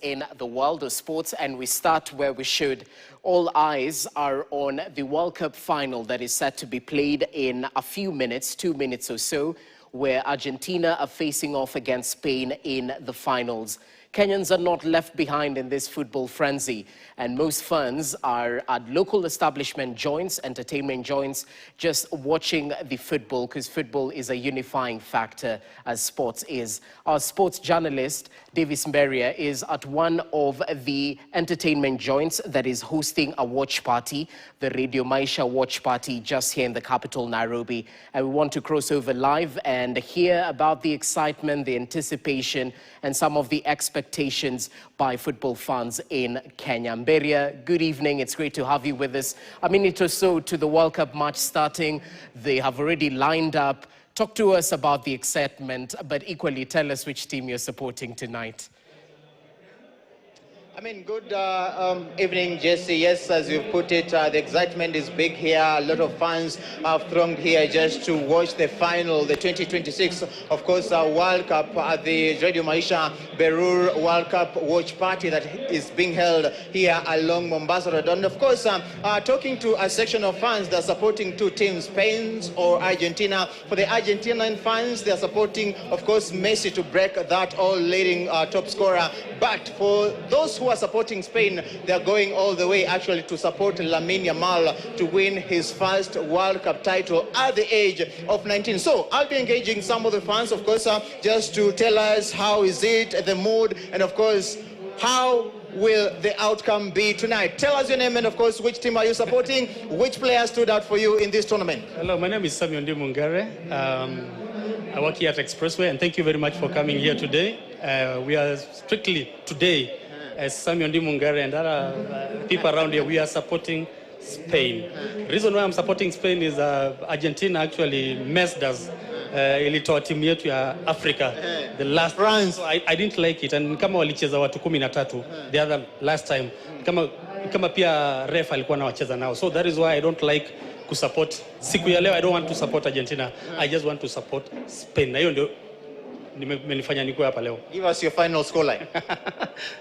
In the world of sports, and we start where we should. All eyes are on the World Cup final that is set to be played in a few minutes, 2 minutes or so, where Argentina are facing off against Spain in the finals. Kenyans are not left behind in this football frenzy, and most fans are at local establishment joints, entertainment joints, just watching the football, because football is a unifying factor as sports is. Our sports journalist, Davis Mberia, is at one of the entertainment joints that is hosting a watch party, the Radio Maisha watch party, just here in the capital, Nairobi. And we want to cross over live and hear about the excitement, the anticipation, and some of the expectations by football fans in Kenya. Mberia, good evening. It's great to have you with us. A minute or so to the World Cup match starting. They have already lined up. Talk to us about the excitement, but equally tell us which team you're supporting tonight. Good evening, Jesse. Yes, as you put it, the excitement is big here. A lot of fans have thronged here just to watch the final, the 2026, of course, World Cup at the Radio Maisha Berur World Cup watch party that is being held here along Mombasa Road. And of course, talking to a section of fans that are supporting two teams, Spain or Argentina. For the Argentinian fans, they are supporting, of course, Messi to break that all-leading top scorer. But for those who are supporting Spain, they're going all the way actually to support Lamine Yamal to win his first World Cup title at the age of 19. So I'll be engaging some of the fans, of course, just to tell us how is it, the mood, and of course, how will the outcome be tonight. Tell us your name and of course, which team are you supporting? Which player stood out for you in this tournament? Hello, my name is Samuel Ndimungare. I work here at Expressway, and thank you very much for coming here today. We are strictly today, as Samuel Ndimungare and other people around here, we are supporting Spain. The reason why I'm supporting Spain is Argentina actually messed us. Ilitoa timu yetu ya Africa the last France. So I didn't like it, and kama walicheza watu 13 the other last time, kama pia ref alikuwa anawacheza nao, so that is why I don't like kusupport siku ya leo. I don't want to support Argentina, I just want to support Spain. Na hiyo ndio nimenifanya nikuwe hapa leo. Give us your final scoreline.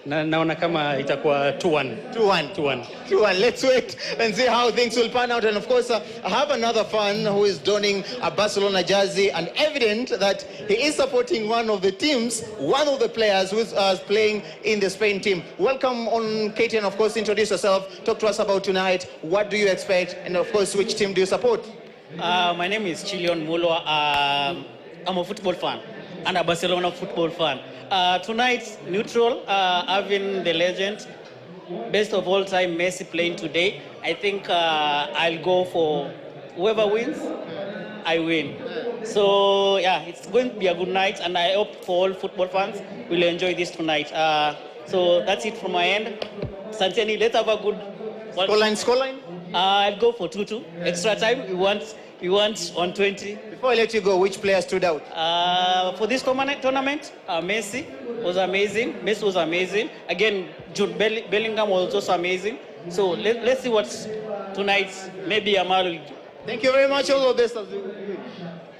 Naona kama itakuwa 2-1. 2-1. Let's wait and see how things will pan out. And of course, I have another fan who is donning a Barcelona jersey, and evident that he is supporting one of the teams, one of the players who is playing in the Spain team. Welcome on KTN, of course, introduce yourself. Talk to us about tonight. What do you expect? And of course, which team do you support? My name is Chilion Mulwa. I'm a football fan and a Barcelona football fan. Tonight, neutral, having the legend, best of all time, Messi playing today. I think I'll go for whoever wins, I win. So yeah, it's going to be a good night, and I hope for all football fans will enjoy this tonight. So that's it from my end. Santeni, let's have a good Scoreline? I'll go for 2-2. Extra time, we want 120. Before I let you go, which player stood out? For this tournament, Messi was amazing. Messi was amazing. Again, Jude Bellingham was also amazing. So let's see what's tonight. Maybe Yamal will do. Thank you very much. All of this.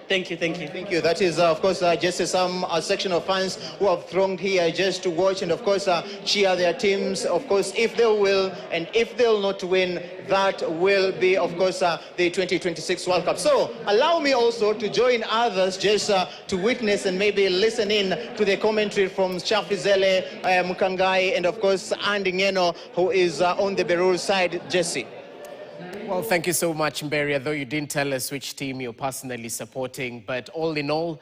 Thank you. Thank you. That is, of course, just some section of fans who have thronged here just to watch and, of course, cheer their teams. Of course, if they will and if they'll not win, that will be, of course, the 2026 World Cup. So allow me also to join others just to witness and maybe listen in to the commentary from Chafizele, Mukangai, and, of course, Andy Ngeno, who is on the Berur side. Jesse. Well, thank you so much, Mberia, though you didn't tell us which team you're personally supporting, but all in all,